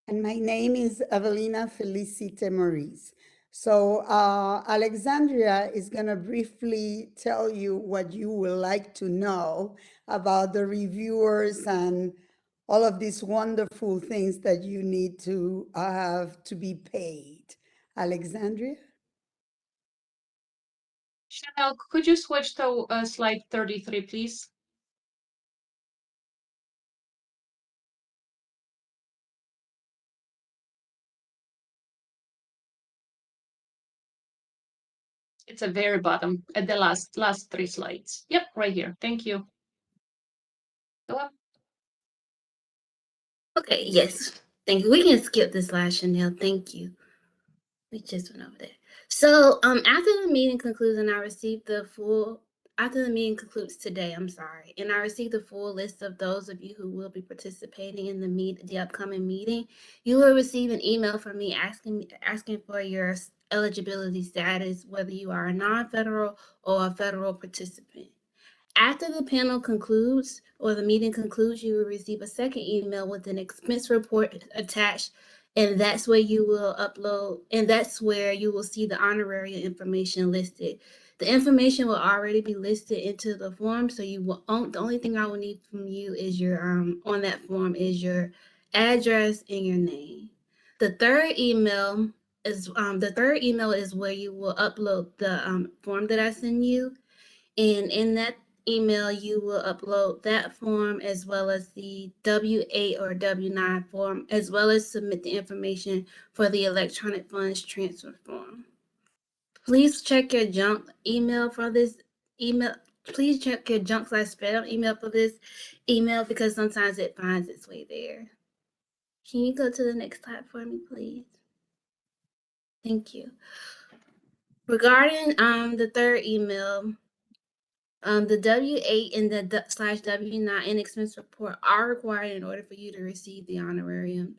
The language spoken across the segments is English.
And my name is Evelina Felicite Maurice. So Alexandria is going to briefly tell you what you would like to know about the reviewers and all of these wonderful things that you need to have to be paid. Alexandria? Chanel, could you switch to slide 33, please? It's at the very bottom, at the last three slides. Yep, right here. Thank you. Go up. Okay, yes. Thank you. We can skip this slide, Chanel. Thank you. We just went over there. So after the meeting concludes and I received the full after the meeting concludes today, and I received the full list of those of you who will be participating in the upcoming meeting, you will receive an email from me asking for your eligibility status, whether you are a non-federal or a federal participant. After the panel concludes or the meeting concludes, you will receive a second email with an expense report attached, and that's where you will upload, and that's where you will see the honorarium information listed. The information will already be listed into the form, so the only thing I will need from you is your on that form is your address and your name. The third email is where you will upload the form that I send you, and in that email, you will upload that form as well as the W-8 or W-9 form, as well as submit the information for the electronic funds transfer form. Please check your junk email for this email. Please check your junk/spam email for this email because sometimes it finds its way there. Can you go to the next slide for me, please? Thank you. Regarding the third email, the W-8 and the /W-9 and expense report are required in order for you to receive the honorarium.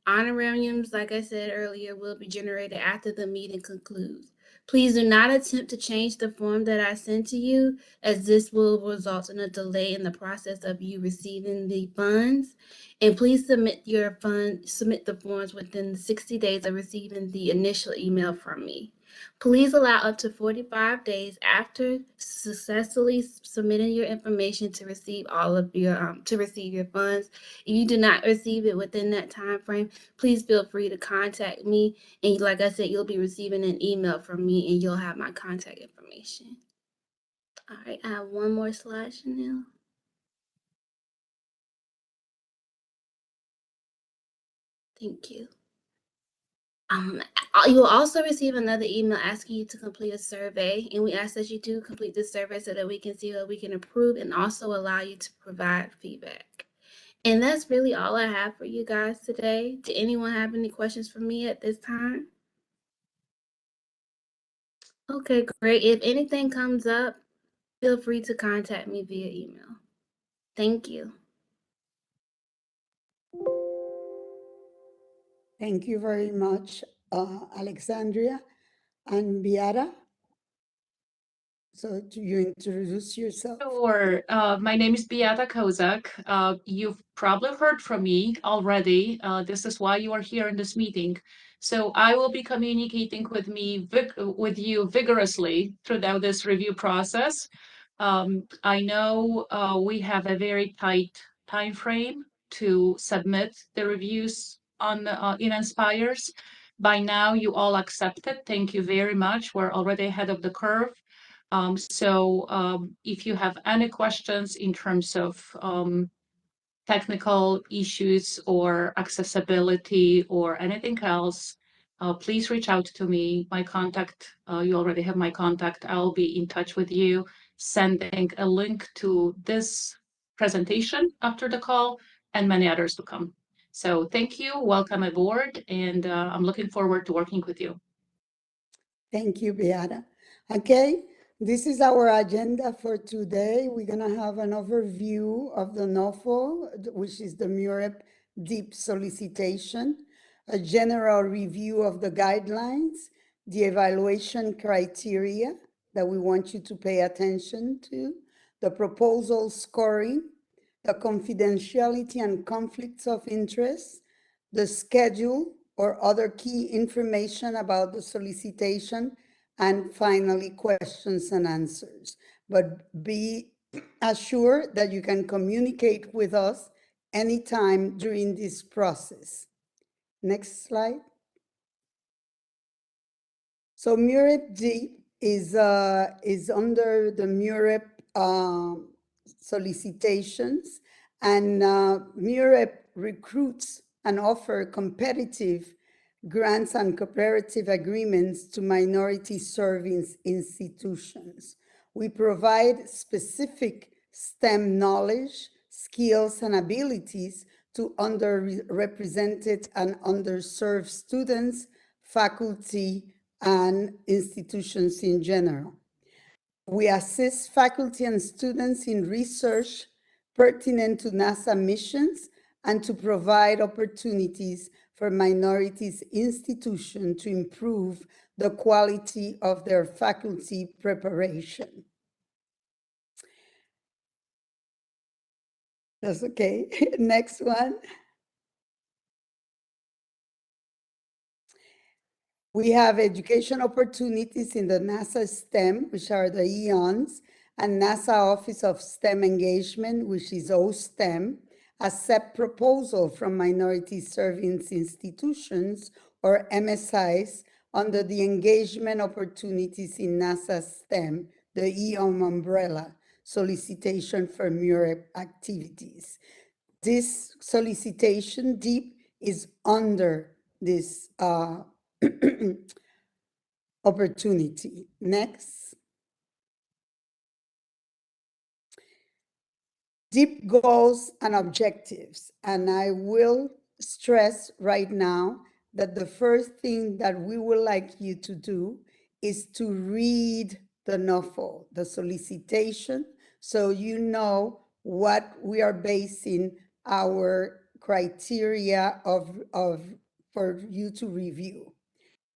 Honorariums, like I said earlier, will be generated after the meeting concludes. Please do not attempt to change the form that I sent to you, as this will result in a delay in the process of you receiving the funds. And please submit the forms within 60 days of receiving the initial email from me. Please allow up to 45 days after successfully submitting your information to receive your funds. If you do not receive it within that time frame, please feel free to contact me. And like I said, you'll be receiving an email from me and you'll have my contact information. All right, I have one more slide, Chanel. Thank you. You will also receive another email asking you to complete a survey, and we ask that you do complete this survey so that we can see what we can improve and also allow you to provide feedback. And that's really all I have for you guys today. Did anyone have any questions for me at this time? Okay, great. If anything comes up, feel free to contact me via email. Thank you. Thank you very much, Alexandria and Beata. So do you introduce yourself? Sure. My name is Beata Kozak. You've probably heard from me already. This is why you are here in this meeting. So I will be communicating with you vigorously throughout this review process. I know we have a very tight time frame to submit the reviews on in Inspires. By now, you all accepted. Thank you very much. We're already ahead of the curve. If you have any questions in terms of technical issues or accessibility or anything else, please reach out to me. My contact, you already have my contact. I'll be in touch with you, sending a link to this presentation after the call and many others to come. So thank you, welcome aboard, and I'm looking forward to working with you. Thank you, Beata. Okay, this is our agenda for today. We're going to have an overview of the NOFO, which is the MUREP DEAP solicitation, a general review of the guidelines, the evaluation criteria that we want you to pay attention to, the proposal scoring, the confidentiality and conflicts of interest, the schedule or other key information about the solicitation, and finally, questions and answers. But be assured that you can communicate with us anytime during this process. Next slide. So MUREP Deep is under the MUREP solicitations, and MUREP recruits and offer competitive grants and cooperative agreements to minority serving institutions. We provide specific STEM knowledge, skills, and abilities to underrepresented and underserved students, faculty, and institutions in general. We assist faculty and students in research pertinent to NASA missions and to provide opportunities for minorities institutions to improve the quality of their faculty preparation. That's okay. Next one. We have education opportunities in the NASA STEM, which are the EONs, and NASA Office of STEM Engagement, which is OSTEM, accept proposal from minority serving institutions, or MSIs, under the engagement opportunities in NASA STEM, the EON umbrella, solicitation for MUREP activities. This solicitation, DEEP, is under this opportunity. Next. Deep goals and objectives. And I will stress right now that the first thing that we would like you to do is to read the NOFO, the solicitation, so you know what we are basing our criteria for you to review.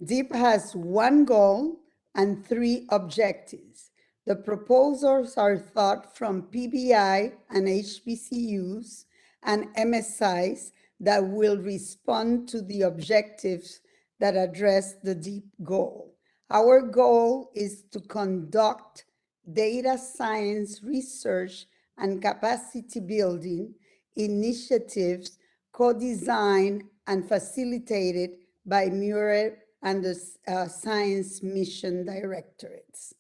DEEP has one goal and three objectives. The proposals are thought from PBI and HBCUs and MSIs that will respond to the objectives that address the DEEP goal. Our goal is to conduct data science research and capacity building initiatives co-designed and facilitated by MUREP and the Science Mission Directorates.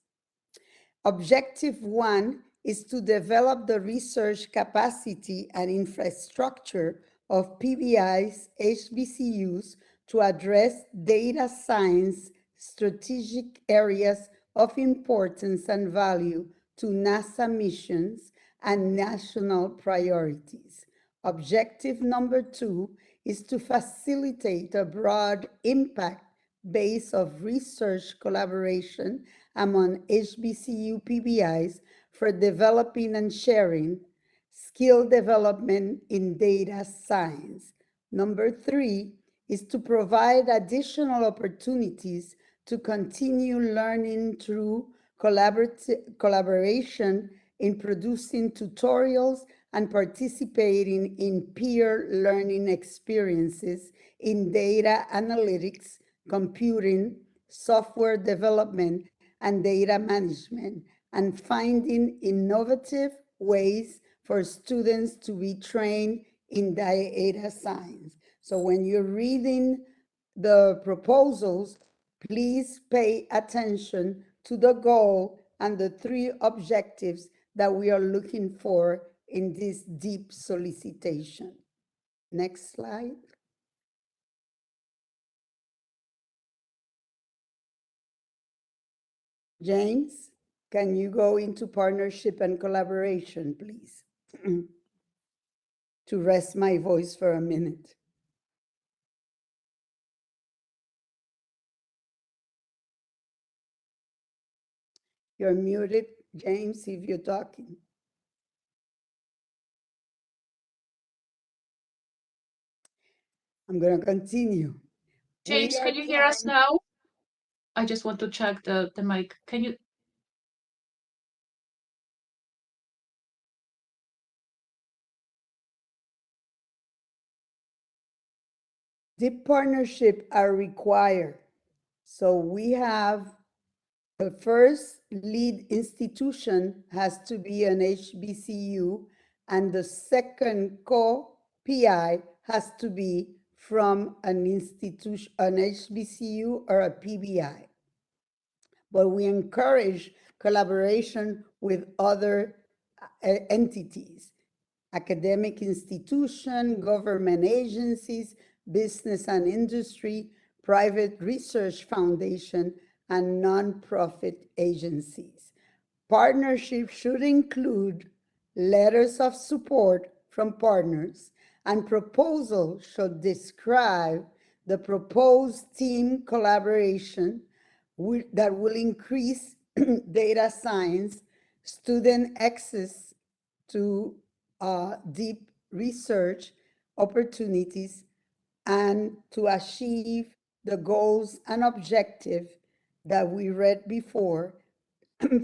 Objective 1 is to develop the research capacity and infrastructure of PBI's HBCUs to address data science strategic areas of importance and value to NASA missions and national priorities. Objective number 2 is to facilitate a broad impact base of research collaboration among HBCU PBIs for developing and sharing skill development in data science. Number 3 is to provide additional opportunities to continue learning through collaboration in producing tutorials and participating in peer learning experiences in data analytics, computing, software development, and data management, and finding innovative ways for students to be trained in data science. So when you're reading the proposals, please pay attention to the goal and the three objectives that we are looking for in this DEEP solicitation. Next slide. James, can you go into partnership and collaboration, please? To rest my voice for a minute. You're muted, James, if you're talking. I'm going to continue. James, can you hear us now? I just want to check the mic. Can you? Deep partnership are required. So we have the first lead institution has to be an HBCU, and the second co-PI has to be from an institution, an HBCU or a PBI. But we encourage collaboration with other entities, academic institution, government agencies, business and industry, private research foundation, and nonprofit agencies. Partnership should include letters of support from partners, and proposal should describe the proposed team collaboration that will increase data science, student access to deep research opportunities, and to achieve the goals and objectives that we read before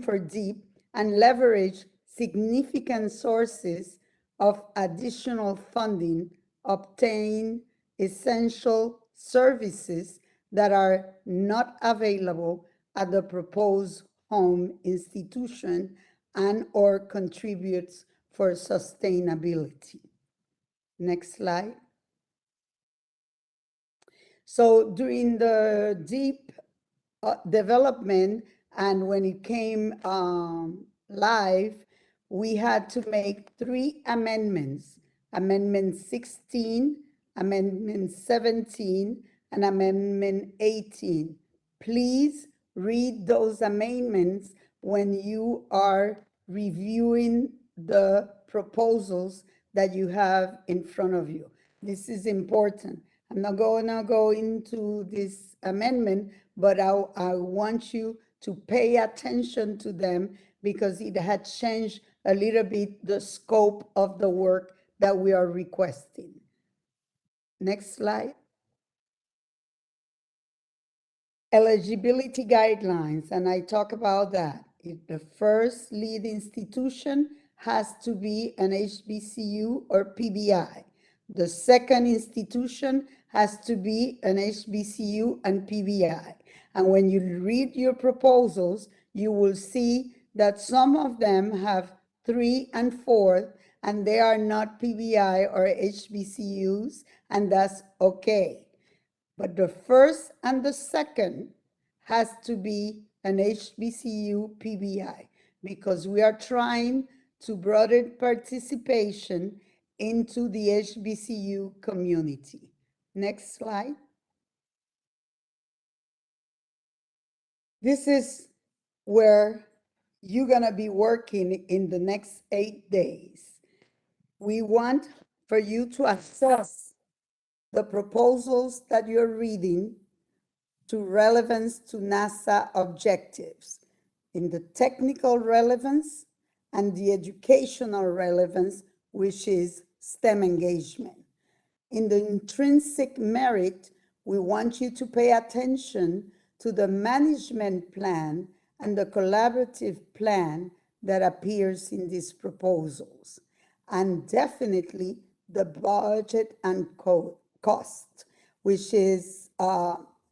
for deep, and leverage significant sources of additional funding, obtain essential services that are not available at the proposed home institution, and or contributes for sustainability. Next slide. So during the deep development, and when it came live, we had to make 3 amendments: Amendment 16, Amendment 17, and Amendment 18. Please read those amendments when you are reviewing the proposals that you have in front of you. This is important. I'm not going to go into this amendment, but I want you to pay attention to them because it had changed a little bit the scope of the work that we are requesting. Next slide. Eligibility guidelines, and I talk about that. If the first lead institution has to be an HBCU or PBI. The second institution has to be an HBCU and PBI. And when you read your proposals, you will see that some of them have 3 and 4, and they are not PBI or HBCUs, and that's okay. But the first and the second has to be an HBCU PBI, because we are trying to broaden participation into the HBCU community. Next slide. This is where you're going to be working in the next 8 days. We want for you to assess the proposals that you're reading to relevance to NASA objectives, in the technical relevance and the educational relevance, which is STEM engagement. In the intrinsic merit, we want you to pay attention to the management plan and the collaborative plan that appears in these proposals, and definitely the budget and cost, which is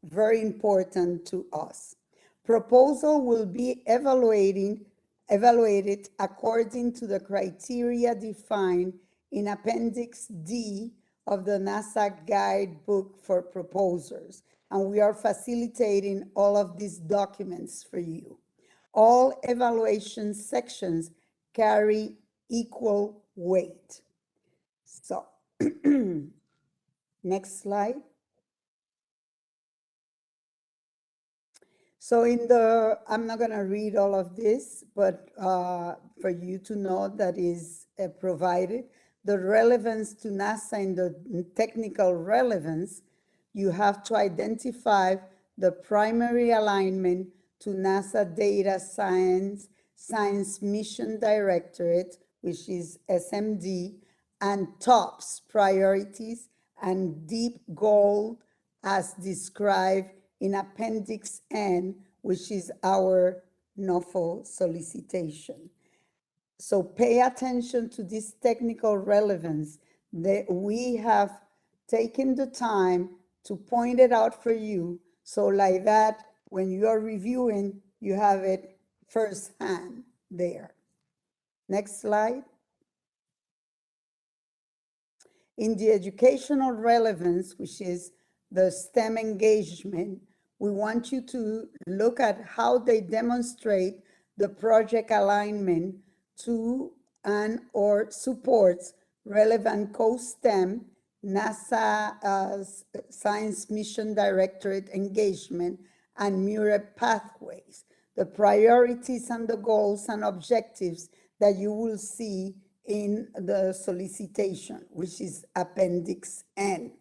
very important to us. Proposal will be evaluated according to the criteria defined in Appendix D of the NASA Guidebook for Proposers, and we are facilitating all of these documents for you. All evaluation sections carry equal weight. So, next slide. So I'm not going to read all of this, but for you to know that is provided. The relevance to NASA in the technical relevance, you have to identify the primary alignment to NASA Data Science Mission Directorate, which is SMD, and TOPS priorities and deep goal as described in Appendix N, which is our NOFO solicitation. So pay attention to this technical relevance that we have taken the time to point it out for you. So like that, when you are reviewing, you have it firsthand there. Next slide. In the educational relevance, which is the STEM engagement, we want you to look at how they demonstrate the project alignment to and or supports relevant co-STEM, NASA Science Mission Directorate engagement, and MUREP pathways, the priorities and the goals and objectives that you will see in the solicitation, which is Appendix N,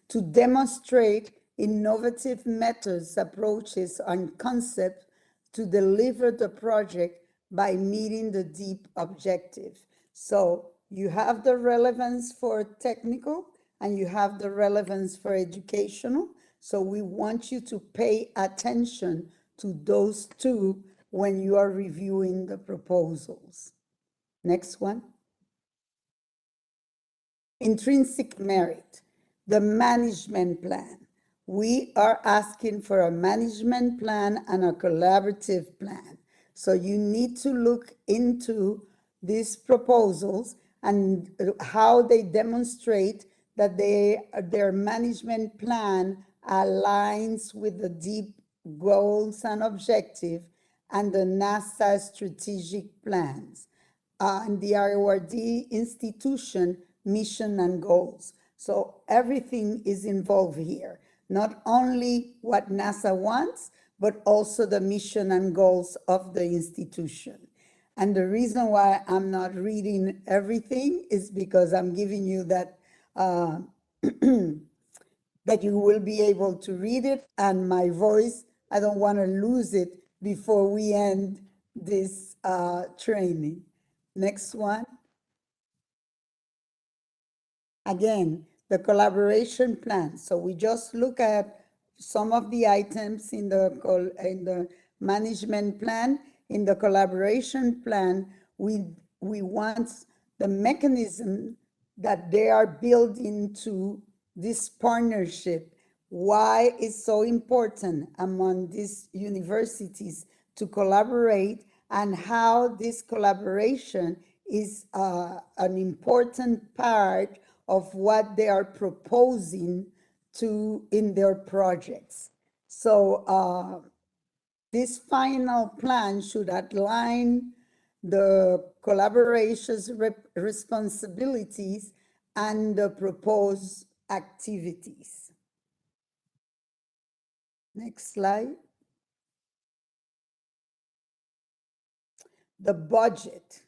to demonstrate innovative methods, approaches, and concepts to deliver the project by meeting the DEAP objective. So you have the relevance for technical and you have the relevance for educational. So we want you to pay attention to those two when you are reviewing the proposals. Next one. Intrinsic merit, the management plan. We are asking for a management plan and a collaborative plan. So you need to look into these proposals and how they demonstrate that their management plan aligns with the DEAP goals and objectives and the NASA strategic plans and the RORD institution mission and goals. So everything is involved here, not only what NASA wants, but also the mission and goals of the institution. And the reason why I'm not reading everything is because I'm giving you that that you will be able to read it, and my voice, I don't want to lose it before we end this training. Next one. Again, the collaboration plan. So we just look at some of the items in the management plan. In the collaboration plan, we want the mechanism that they are built into this partnership. Why it's so important among these universities to collaborate, and how this collaboration is an important part of what they are proposing in their projects. So this final plan should outline the collaboration's responsibilities and the proposed activities. Next slide. The budget.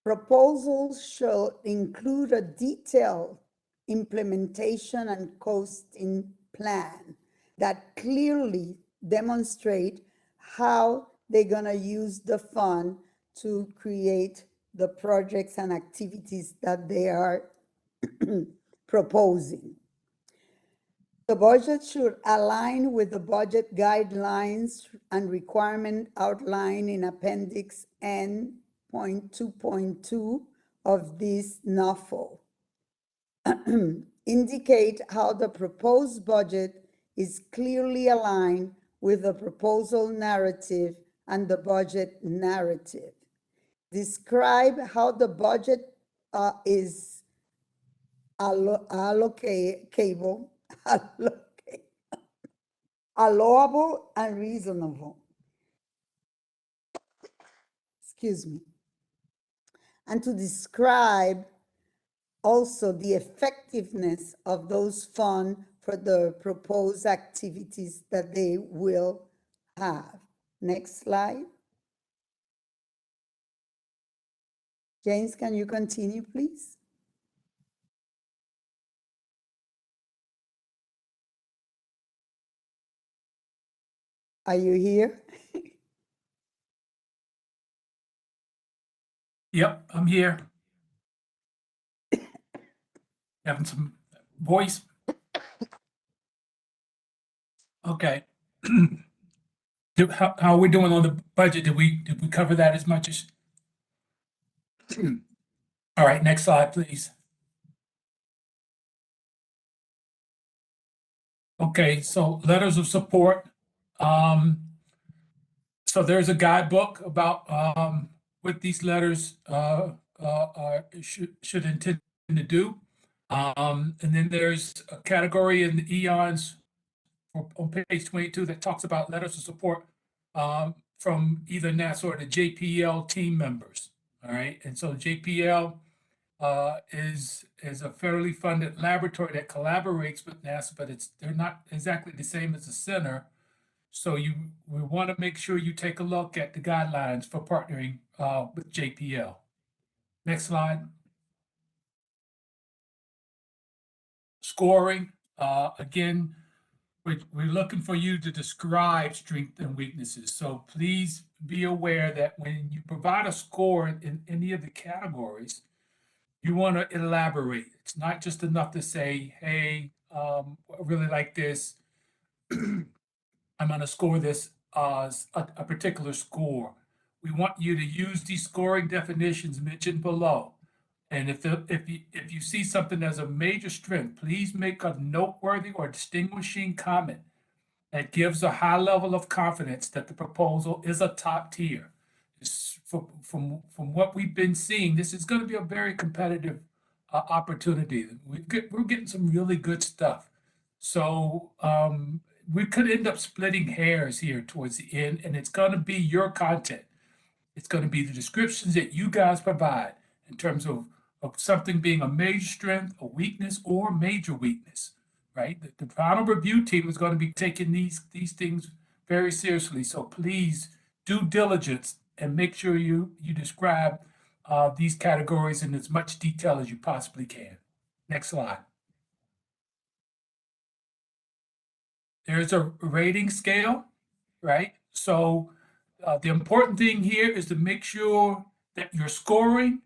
Proposals shall include a detailed implementation and costing plan that clearly demonstrate how they're going to use the fund to create the projects and activities that they are proposing. The budget should align with the budget guidelines and requirement outlined in Appendix N.2.2 of this NOFO. Indicate how the proposed budget is clearly aligned with the proposal narrative and the budget narrative. Describe how the budget is allocable, allowable and reasonable. Excuse me. And to describe also the effectiveness of those funds for the proposed activities that they will have. Next slide. James, can you continue, please? Are you here? Yep, I'm here. Having some voice. Okay. How are we doing on the budget? Did we cover that as much as? All right, next slide, please. Okay, so letters of support. So there's a guidebook about what these letters should intend to do. And then there's a category in the eons on page 22 that talks about letters of support from either NASA or the JPL team members. All right, and so JPL is a federally funded laboratory that collaborates with NASA, but they're not exactly the same as the center. So we want to make sure you take a look at the guidelines for partnering with JPL. Next slide. Scoring. Again, we're looking for you to describe strengths and weaknesses. So please be aware that when you provide a score in any of the categories, you want to elaborate. It's not just enough to say, hey, I really like this. I'm going to score this as a particular score. We want you to use these scoring definitions mentioned below. And if you see something as a major strength, please make a noteworthy or distinguishing comment that gives a high level of confidence that the proposal is a top tier. From what we've been seeing, this is going to be a very competitive opportunity. We're getting some really good stuff. So we could end up splitting hairs here towards the end, and it's going to be your content. It's going to be the descriptions that you guys provide in terms of something being a major strength, a weakness, or major weakness, right? The final review team is going to be taking these things very seriously. So please do diligence and make sure you describe these categories in as much detail as you possibly can. Next slide. There's a rating scale, right? So the important thing here is to make sure that your scoring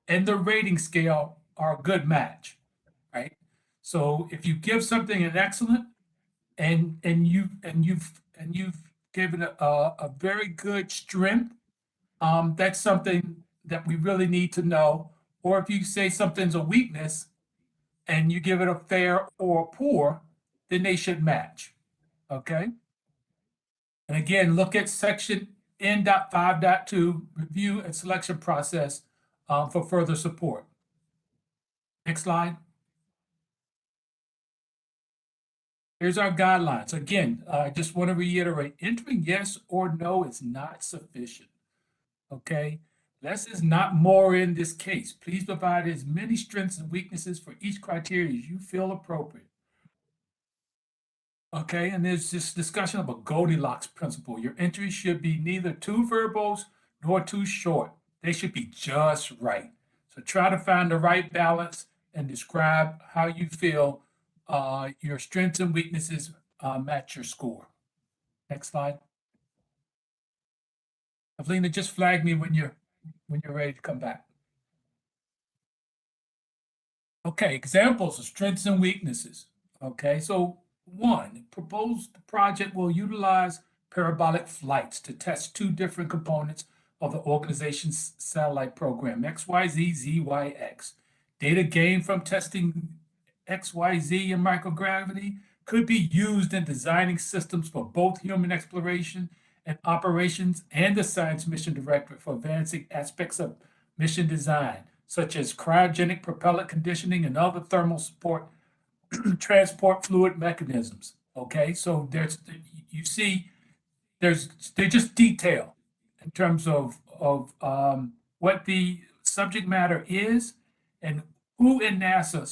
and the rating scale are a good match, right? So if you give something an excellent and you've given a very good strength, that's something that we really need to know. Or if you say something's a weakness and you give it a fair or a poor, then they should match. Okay. And again, look at section N.5.2, review and selection process for further support. Next slide. Here's our guidelines. Again, I just want to reiterate, entering yes or no is not sufficient. Okay, less is not more in this case. Please provide as many strengths and weaknesses for each criteria as you feel appropriate. Okay, and there's this discussion of a Goldilocks principle. Your entries should be neither too verbose nor too short. They should be just right. So try to find the right balance and describe how you feel your strengths and weaknesses match your score. Next slide. Evelina, just flag me when you're ready to come back. Okay, examples of strengths and weaknesses. Okay, so one, proposed project will utilize parabolic flights to test two different components of the organization's satellite program, XYZ, ZYX. Data gained from testing XYZ in microgravity could be used in designing systems for both human exploration and operations and the Science Mission Directorate for advancing aspects of mission design, such as cryogenic propellant conditioning and other thermal support transport fluid mechanisms. Okay, so you see, they're just detail in terms of what the subject matter is and who in NASA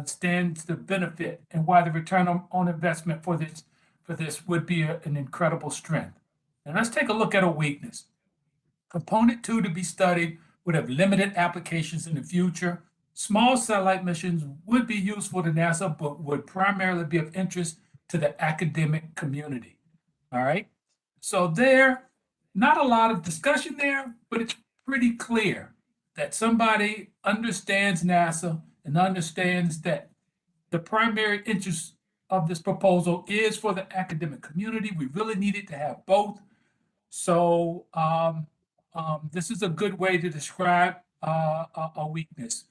stands to benefit and why the return on investment for this would be an incredible strength. And let's take a look at a weakness. Component 2 to be studied would have limited applications in the future. Small satellite missions would be useful to NASA, but would primarily be of interest to the academic community. All right. So not a lot of discussion there, but it's pretty clear that somebody understands NASA and understands that the primary interest of this proposal is for the academic community. We really needed to have both. So this is a good way to describe a weakness.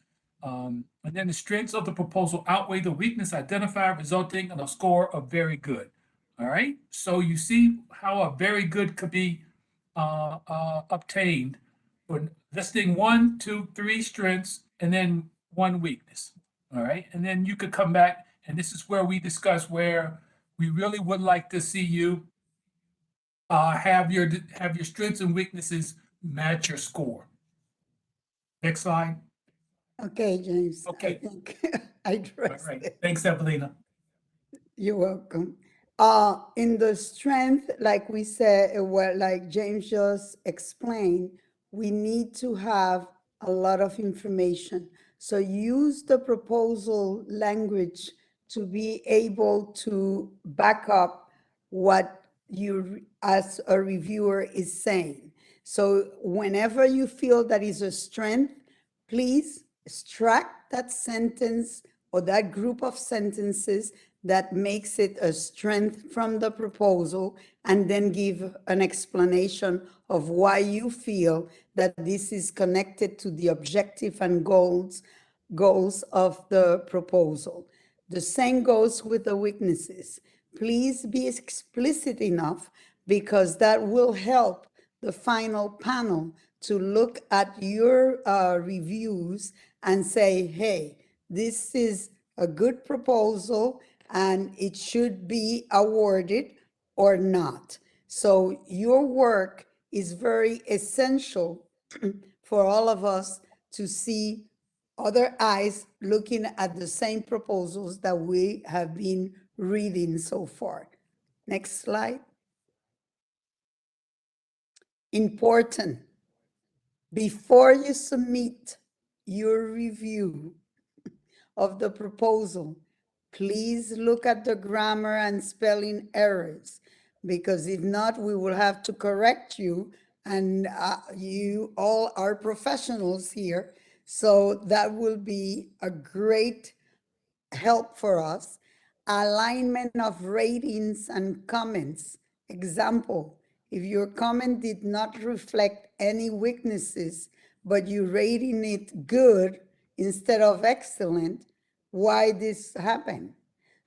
And then the strengths of the proposal outweigh the weakness identified, resulting in a score of very good. All right. So you see how a very good could be obtained for listing 1, 2, 3 strengths and then 1 weakness. All right. And then you could come back, and this is where we discuss where we really would like to see you have your strengths and weaknesses match your score. Next slide. Okay, James, I Okay. think I All addressed right. it. Thanks, Evelina. You're welcome. In the strength, like we said, well, like James just explained, we need to have a lot of information. So use the proposal language to be able to back up what you, as a reviewer, is saying. So whenever you feel that is a strength, please extract that sentence or that group of sentences that makes it a strength from the proposal, and then give an explanation of why you feel that this is connected to the objective and goals of the proposal. The same goes with the weaknesses. Please be explicit enough, because that will help the final panel to look at your reviews and say, hey, this is a good proposal and it should be awarded or not. So your work is very essential for all of us to see other eyes looking at the same proposals that we have been reading so far. Next slide. Important. Before you submit your review of the proposal, please look at the grammar and spelling errors, because if not, we will have to correct you, and you all are professionals here. So that will be a great help for us. Alignment of ratings and comments. Example, if your comment did not reflect any weaknesses, but you rating it good instead of excellent, why this happened?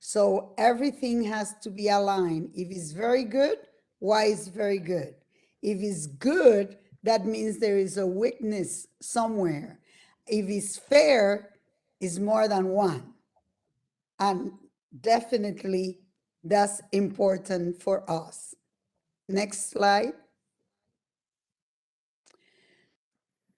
So everything has to be aligned. If it's very good, why is very good? If it's good, that means there is a weakness somewhere. If it's fair, it's more than one. And definitely that's important for us. Next slide.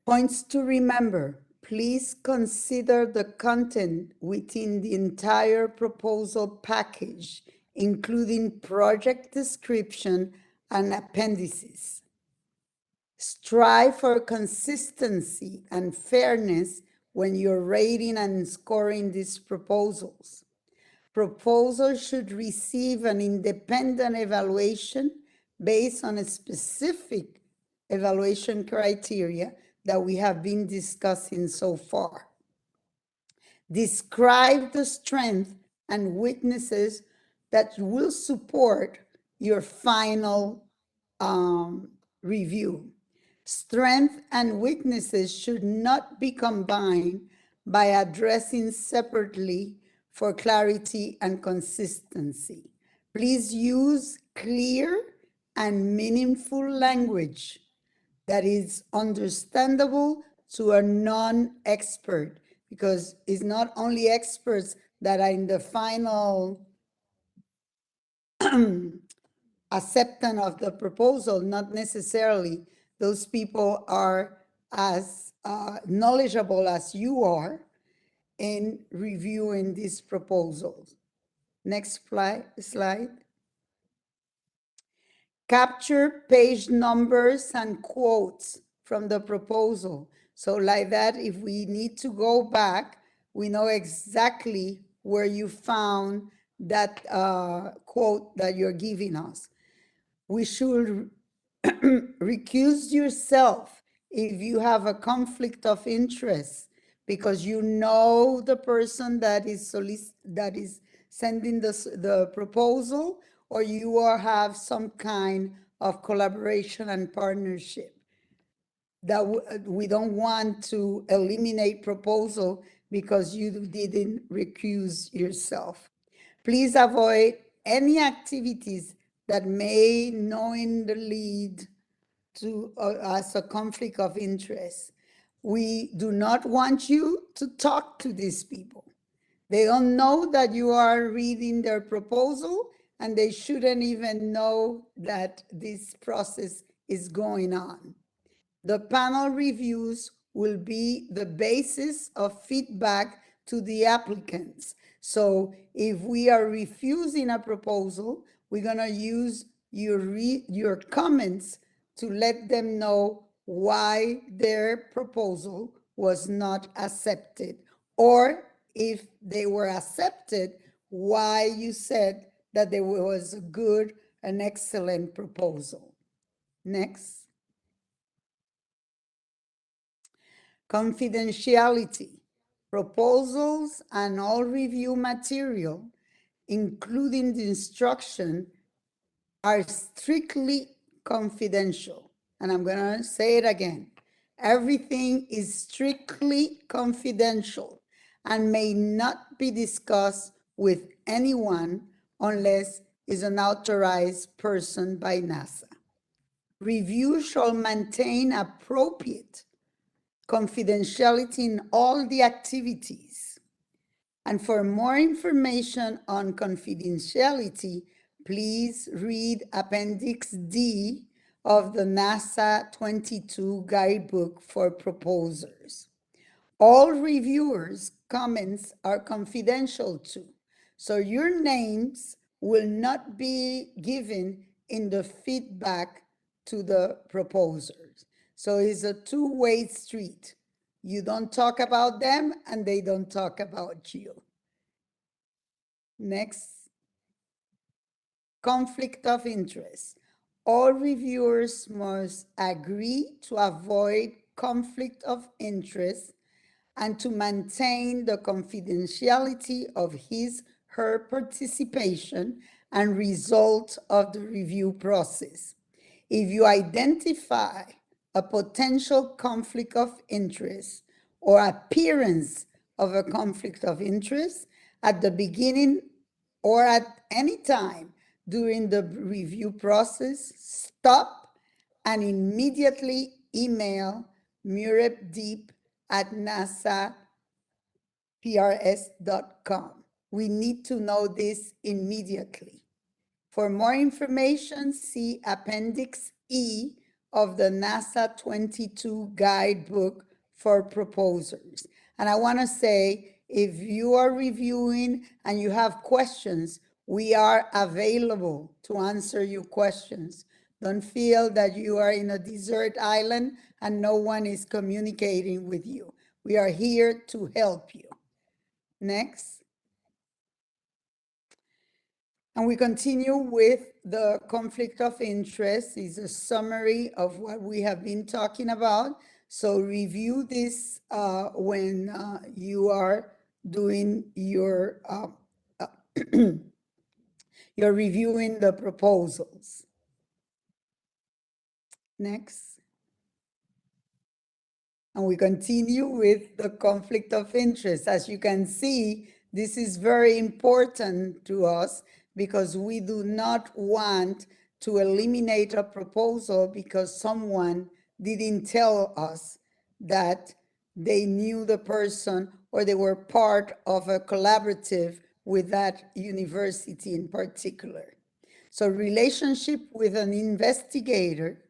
Points to remember. Please consider the content within the entire proposal package, including project description and appendices. Strive for consistency and fairness when you're rating and scoring these proposals. Proposals should receive an independent evaluation based on a specific evaluation criteria that we have been discussing so far. Describe the strengths and weaknesses that will support your final review. Strengths and weaknesses should not be combined by addressing separately for clarity and consistency. Please use clear and meaningful language that is understandable to a non-expert, because it's not only experts that are in the final acceptance of the proposal, not necessarily those people are as knowledgeable as you are in reviewing these proposals. Next slide. Capture page numbers and quotes from the proposal. So like that, if we need to go back, we know exactly where you found that quote that you're giving us. We should recuse yourself if you have a conflict of interest, because you know the person that is sending the proposal, or you have some kind of collaboration and partnership. That we don't want to eliminate proposal because you didn't recuse yourself. Please avoid any activities that may knowingly lead to as a conflict of interest. We do not want you to talk to these people. They don't know that you are reading their proposal, and they shouldn't even know that this process is going on. The panel reviews will be the basis of feedback to the applicants. So if we are refusing a proposal, we're gonna use your comments to let them know why their proposal was not accepted. Or if they were accepted, why you said that there was a good, an excellent proposal. Next. Confidentiality. Proposals and all review material, including the instruction, are strictly confidential. And I'm going to say it again. Everything is strictly confidential and may not be discussed with anyone unless is an authorized person by NASA. Review shall maintain appropriate confidentiality in all the activities. And for more information on confidentiality, please read Appendix D of the NASA 22 Guidebook for Proposers. All reviewers' comments are confidential too, so your names will not be given in the feedback to the proposers. So it's a two-way street. You don't talk about them and they don't talk about you. Next, conflict of interest. All reviewers must agree to avoid conflict of interest and to maintain the confidentiality of her participation and result of the review process. If you identify a potential conflict of interest or appearance of a conflict of interest at the beginning or at any time during the review process, stop and immediately email MUREP DEAP at nasaprs.com. We need to know this immediately. For more information, see Appendix E of the NASA 22 Guidebook for Proposers. And I want to say, if you are reviewing and you have questions, we are available to answer your questions. Don't feel that you are in a desert island and no one is communicating with you. We are here to help you. Next. And we continue with the conflict of interest. Is a summary of what we have been talking about. So review this when you are doing your, you're reviewing the proposals. Next. And we continue with the conflict of interest. As you can see, this is very important to us because we do not want to eliminate a proposal because someone didn't tell us that they knew the person or they were part of a collaborative with that university in particular. So relationship with an investigator,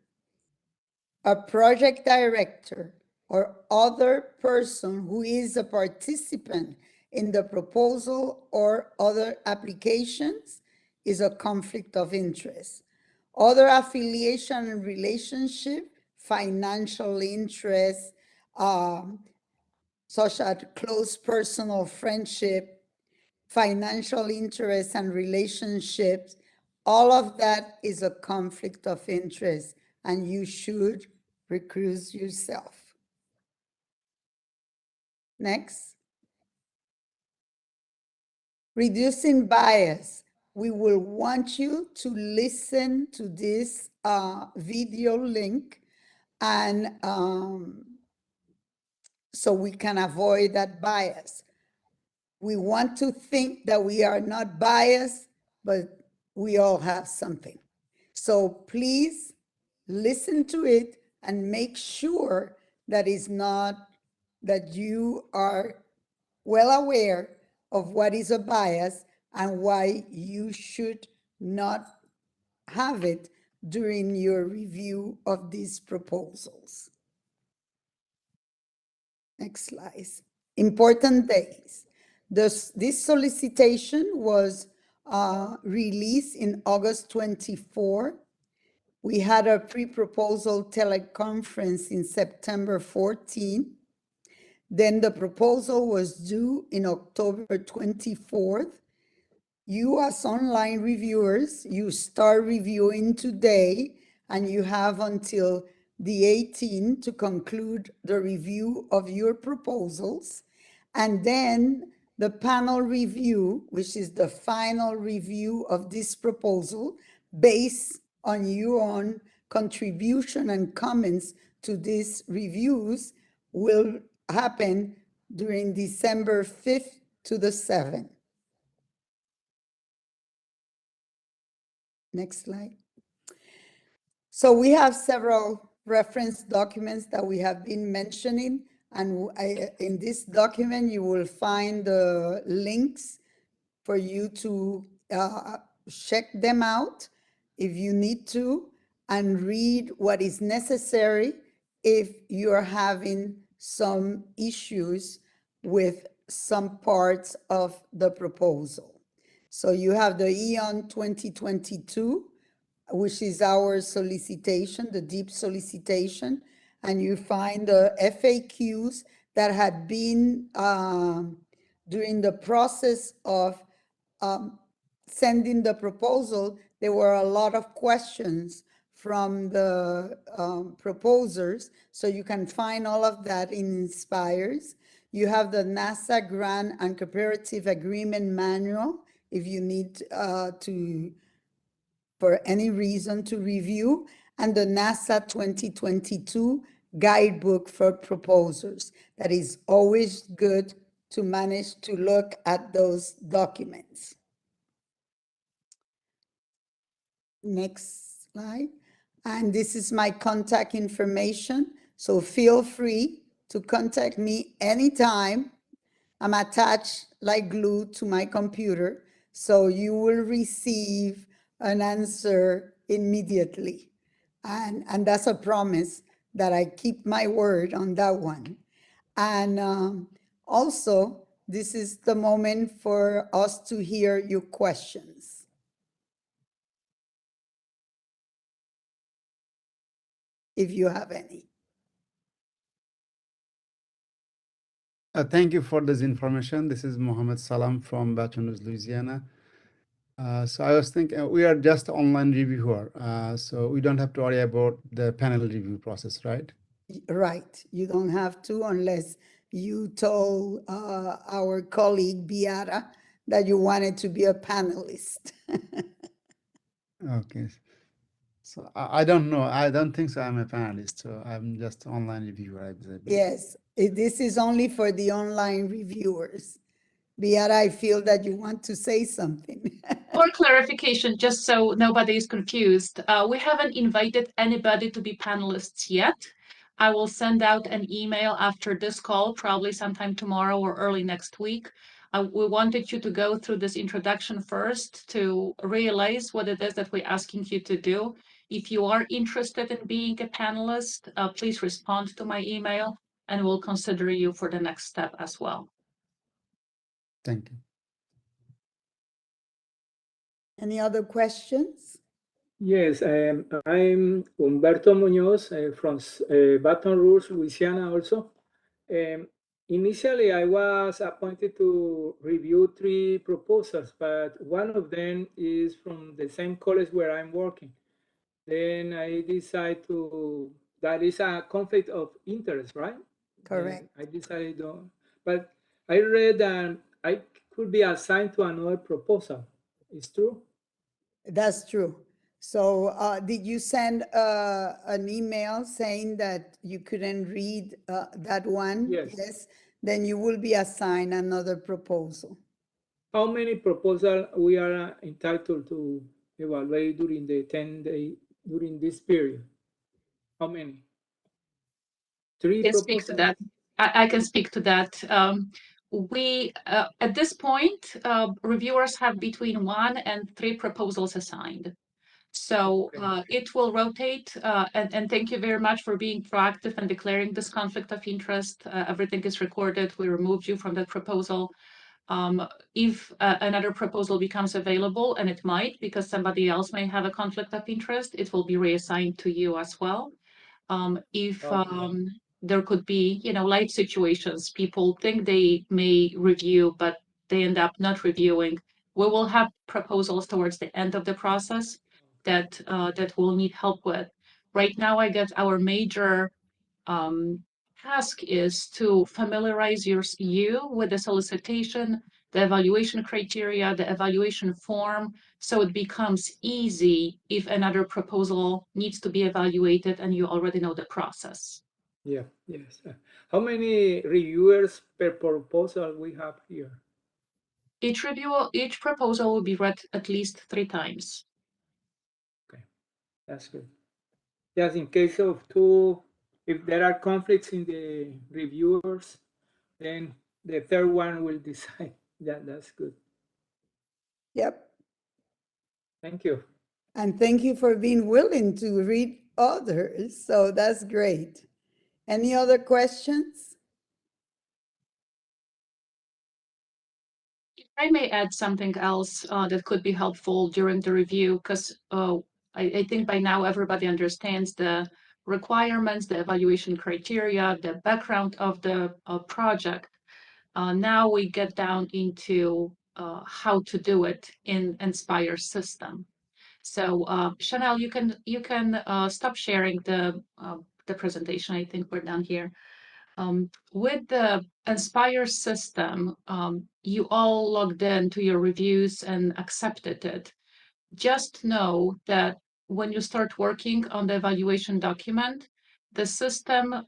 a project director, or other person who is a participant in the proposal or other applications is a conflict of interest. Other affiliation and relationship, financial interest, such as close personal friendship, financial interest and relationships, all of that is a conflict of interest, and you should recuse yourself. Next. Reducing bias. We will want you to listen to this video link and so we can avoid that bias. We want to think that we are not biased, but we all have something. So please listen to it and make sure that it's not, that you are well aware of what is a bias and why you should not have it during your review of these proposals. Next slide. Important days. This solicitation was released in August 24. We had a pre-proposal teleconference in September 14. Then the proposal was due in October 24th. You as online reviewers, you start reviewing today and you have until the 18th to conclude the review of your proposals. And then the panel review, which is the final review of this proposal based on your own contribution and comments to these reviews, will happen during December 5th to the 7th. Next slide. So we have several reference documents that we have been mentioning, and in this document, you will find the links for you to check them out if you need to, and read what is necessary if you're having some issues with some parts of the proposal. So you have the EON 2022, which is our solicitation, the deep solicitation, and you find the FAQs that had been during the process of sending the proposal. There were a lot of questions from the proposers, so you can find all of that in Inspires. You have the NASA Grant and Cooperative Agreement Manual if you need for any reason to review, and the NASA 2022 Guidebook for Proposers. That is always good to manage to look at those documents. Next slide. And this is my contact information, so feel free to contact me anytime. I'm attached like glue to my computer, so you will receive an answer immediately. And that's a promise that I keep my word on that one. And also, this is the moment for us to hear your questions. If you have any. Thank you for this information. This is Mohammed Salam from Baton Rouge, Louisiana. So I was thinking, we are just online reviewer, so we don't have to worry about the panel review process, right? Right. You don't have to unless you told our colleague Beata that you wanted to be a panelist. Okay. So I don't know. I don't think so. I'm a panelist, so I'm just online reviewer, I believe. Yes, this is only for the online reviewers. Beata, I feel that you want to say something. For clarification, just so nobody is confused, we haven't invited anybody to be panelists yet. I will send out an email after this call, probably sometime tomorrow or early next week. We wanted you to go through this introduction first to realize what it is that we're asking you to do. If you are interested in being a panelist, please respond to my email and we'll consider you for the next step as well. Thank you. Any other questions? Yes, I'm Humberto Muñoz from Baton Rouge, Louisiana also. Initially, I was appointed to review 3 proposals, but one of them is from the same college where I'm working. Then I decided that is a conflict of interest, right? Correct. I decided, but I read that I could be assigned to another proposal. It's true? That's true. So did you send an email saying that you couldn't read that one? Yes. Then you will be assigned another proposal. How many proposals we are entitled to evaluate during the 10-day, during this period? How many? Three Can speak to proposals? that. I can speak to that. We at this point, reviewers have between 1 and 3 proposals assigned. So Okay. it will rotate. And thank you very much for being proactive and declaring this conflict of interest. Everything is recorded. We removed you from that proposal. If another proposal becomes available, and it might, because somebody else may have a conflict of interest, it will be reassigned to you as well. If Okay. there could be, life situations, people think they may review, but they end up not reviewing, we will have proposals towards the end of the process that we'll need help with. Right now, I guess our major task is to familiarize you with the solicitation, the evaluation criteria, the evaluation form, so it becomes easy if another proposal needs to be evaluated and you already know the process. Yeah, yes. How many reviewers per proposal we have here? Each proposal will be read at least 3 times. Okay, that's good. Just in case of two, if there are conflicts in the reviewers, then the third one will decide. That's good. Yep. Thank you. And thank you for being willing to read others. So that's great. Any other questions? I may add something else that could be helpful during the review, because I think by now everybody understands the requirements, the evaluation criteria, the background of the project. Now we get down into how to do it in Inspire system. So Chanel, you can stop sharing the presentation. I think we're done here. With the Inspire system, you all logged in to your reviews and accepted it. Just know that when you start working on the evaluation document, the system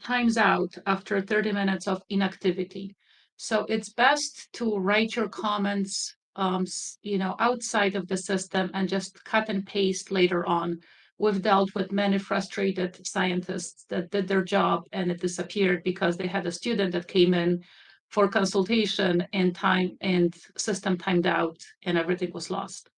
times out after 30 minutes of inactivity. So it's best to write your comments outside of the system and just cut and paste later on. We've dealt with many frustrated scientists that did their job and it disappeared because they had a student that came in for consultation and system timed out and everything was lost.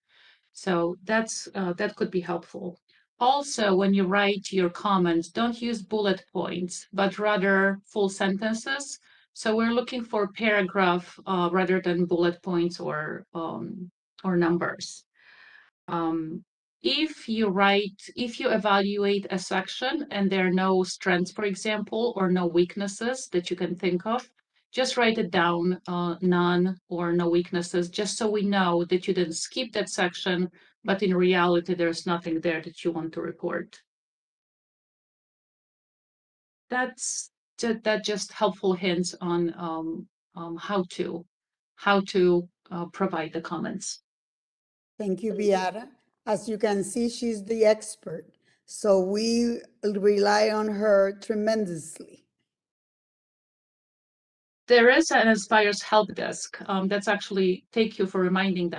So that could be helpful. Also, when you write your comments, don't use bullet points, but rather full sentences. So we're looking for paragraph rather than bullet points or numbers. If you evaluate a section and there are no strengths, for example, or no weaknesses that you can think of, just write it down, none or no weaknesses, just so we know that you didn't skip that section, but in reality, there's nothing there that you want to report. That's just helpful hints on how to provide the comments. Thank you, Beata. As you can see, she's the expert. So we rely on her tremendously. There is an Inspire's help desk. That's actually, thank you for reminding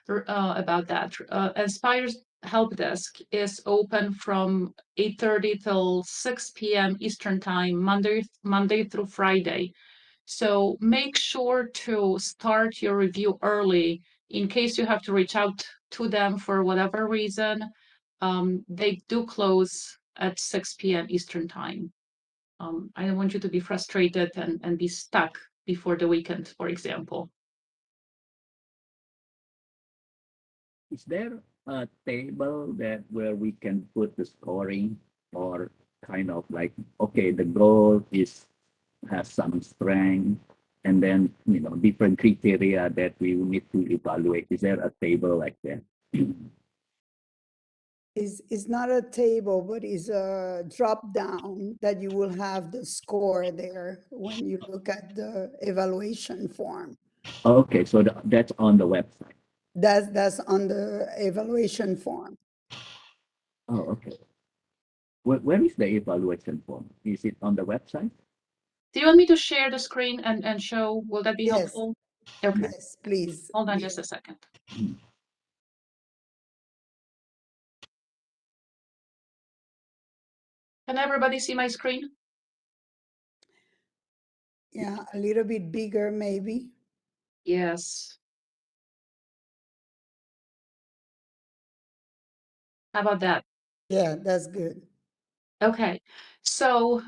about that. Inspire's help desk is open from 8:30 till 6 p.m. Eastern time, Monday through Friday. So make sure to start your review early in case you have to reach out to them for whatever reason. They do close at 6 p.m. Eastern time. I don't want you to be frustrated and be stuck before the weekend, for example. Is there a table that where we can put the scoring or kind of like, okay, the goal has some strength and then, different criteria that we need to evaluate. Is there a table like that? Is not a table, but is a drop down that you will have the score there when you look at the evaluation form. Okay, so that's on the website. That's on the evaluation form. Oh, okay. Where is the evaluation form? Is it on the website? Do you want me to share the screen and show? Will that be Yes. helpful? Okay, Yes, please. hold on Yeah. just a second. Can everybody see my screen? Yeah, a little bit bigger, maybe. Yes. How about that? Yeah, that's good. Okay, so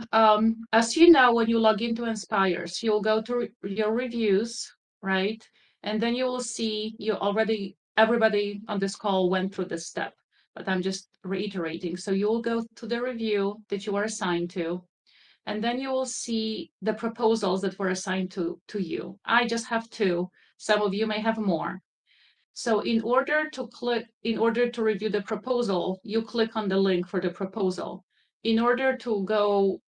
as you know, when you log into Inspires, you'll go to your reviews, right? And then you will see everybody on this call went through this step, but I'm just reiterating. So you will go to the review that you were assigned to, and then you will see the proposals that were assigned to you. I just have two. Some of you may have more. So in order to review the proposal, you click on the link for the proposal. In order to go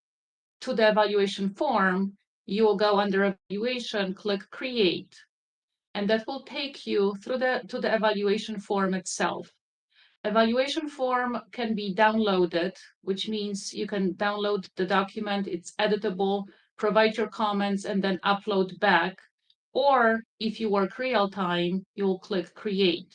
to the evaluation form, you will go under evaluation, click create, and that will take you to the evaluation form itself. Evaluation form can be downloaded, which means you can download the document, it's editable, provide your comments, and then upload back. Or if you work real time, you'll click create.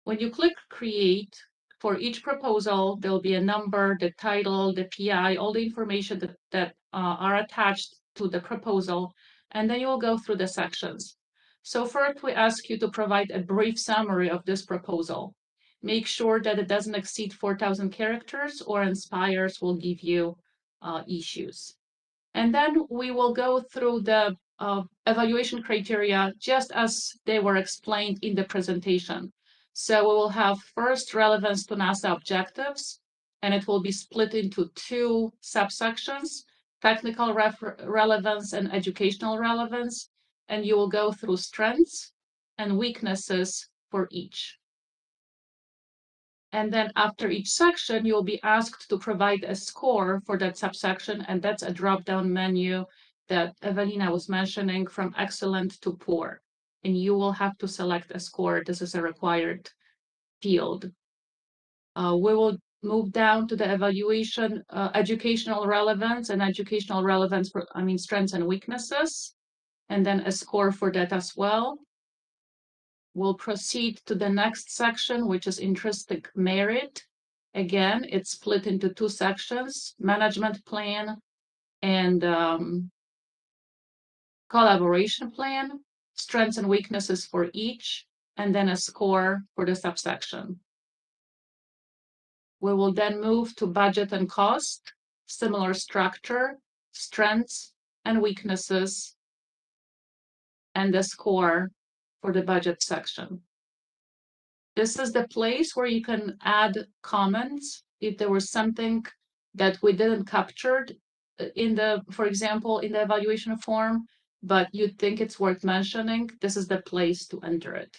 When you click create, for each proposal, there'll be a number, the title, the PI, all the information that are attached to the proposal, and then you'll go through the sections. So first, we ask you to provide a brief summary of this proposal. Make sure that it doesn't exceed 4,000 characters or Inspires will give you issues. And then we will go through the evaluation criteria just as they were explained in the presentation. So we will have first relevance to NASA objectives, and it will be split into two subsections, technical relevance and educational relevance, and you will go through strengths and weaknesses for each. And then after each section, you'll be asked to provide a score for that subsection, and that's a drop-down menu that Evelina was mentioning, from excellent to poor. And you will have to select a score. This is a required field. We will move down to the evaluation, educational relevance and educational relevance, strengths and weaknesses, and then a score for that as well. We'll proceed to the next section, which is intrinsic merit. Again, it's split into two sections, management plan and collaboration plan, strengths and weaknesses for each, and then a score for the subsection. We will then move to budget and cost, similar structure, strengths and weaknesses, and the score for the budget section. This is the place where you can add comments if there was something that we didn't capture for example, in the evaluation form, but you think it's worth mentioning. This is the place to enter it.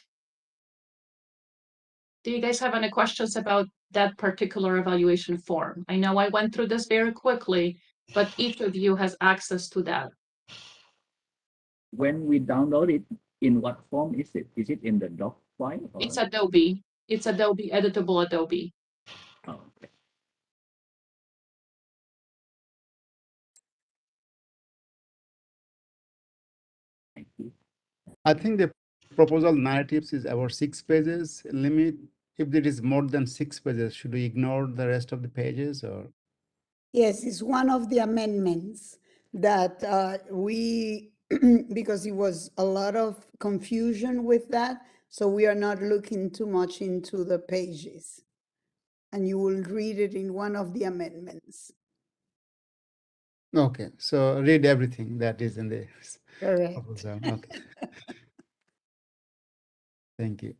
Do you guys have any questions about that particular evaluation form? I know I went through this very quickly, but each of you has access to that. When we download it, in what form is it? Is it in the doc file? Or? It's Adobe. It's Adobe, editable Adobe. Oh, okay. Thank you. I think the proposal narratives is about 6 pages limit. If it is more than 6 pages, should we ignore the rest of the pages or? Yes, it's one of the amendments that because it was a lot of confusion with that, so we are not looking too much into the pages. And you will read it in one of the amendments. Okay, so read everything that is in the Correct. proposal. Okay. Thank you.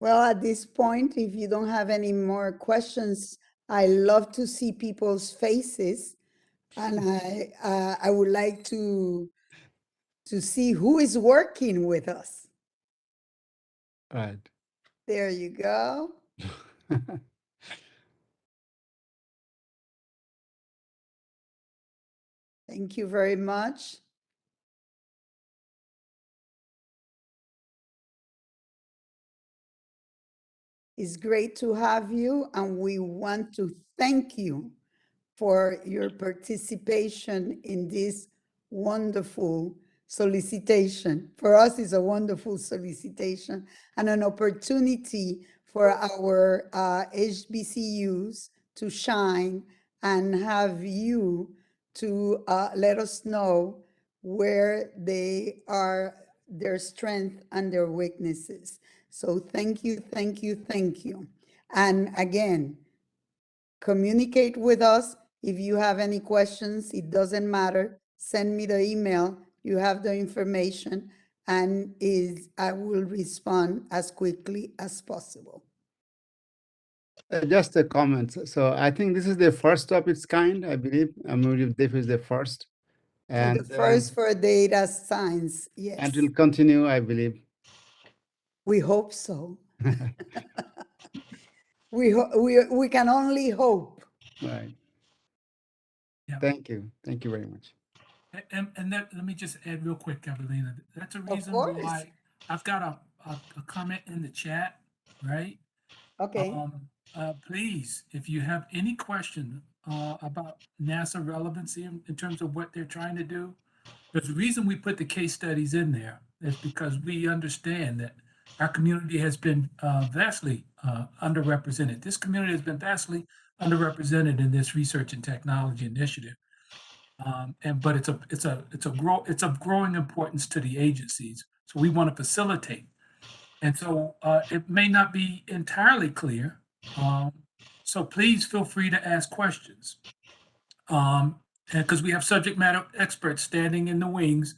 Well, at this point, if you don't have any more questions, I love to see people's faces, and I would like to see who is working with us. Right. There you go. Thank you very much. It's great to have you, and we want to thank you for your participation in this wonderful solicitation. For us, it's a wonderful solicitation and an opportunity for our HBCUs to shine and have you to let us know where they are, their strength and their weaknesses. So thank you, thank you, thank you. And again, communicate with us. If you have any questions, it doesn't matter. Send me the email. You have the information, and I will respond as quickly as possible. Just a comment. So I think this is the first of its kind, I believe. MUREP DEAP is the first. And The first for data science, yes. and will continue, I believe. We hope so. We can only hope. Right. Yeah. Thank you. Thank you very much. And let me just add real quick, Evelina. That's a reason course. why I've got a comment in the chat, right? Okay. Please, if you have any question about NASA relevancy in terms of what they're trying to do, there's a reason we put the case studies in there. It's because we understand that our community has been vastly underrepresented. This community has been vastly underrepresented in this research and technology initiative. But it's of growing importance to the agencies. So we want to facilitate. And so it may not be entirely clear. So please feel free to ask questions. Because we have subject matter experts standing in the wings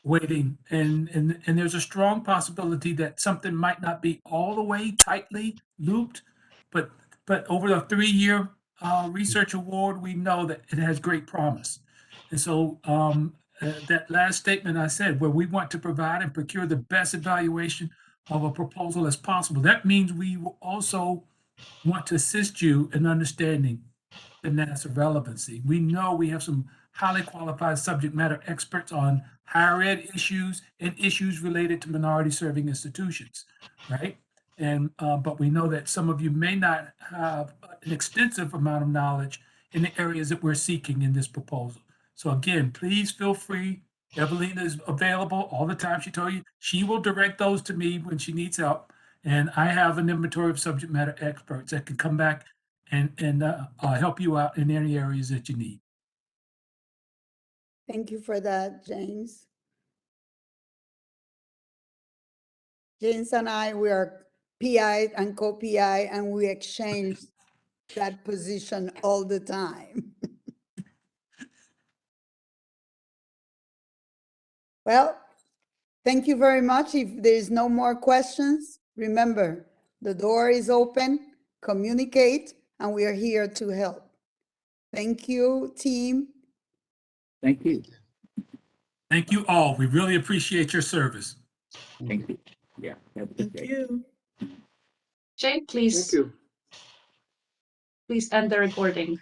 waiting, and there's a strong possibility that something might not be all the way tightly looped, but over the 3-year research award, we know that it has great promise. And so that last statement I said, where we want to provide and procure the best evaluation of a proposal as possible, that means we will also want to assist you in understanding the NASA relevancy. We know we have some highly qualified subject matter experts on higher ed issues and issues related to minority serving institutions, right? And but we know that some of you may not have an extensive amount of knowledge in the areas that we're seeking in this proposal. So again, please feel free. Evelina is available all the time. She told you she will direct those to me when she needs help. And I have an inventory of subject matter experts that can come back and help you out in any areas that you need. Thank you for that, James. James and I, we are PI and co-PI, and we exchange that position all the time. Well, thank you very much. If there's no more questions, remember, the door is open, communicate, and we are here to help. Thank you, team. Thank you. Thank you all. We really appreciate your service. Thank you. Yeah. Have a good day. you. Jane, Thank please you. end the recording.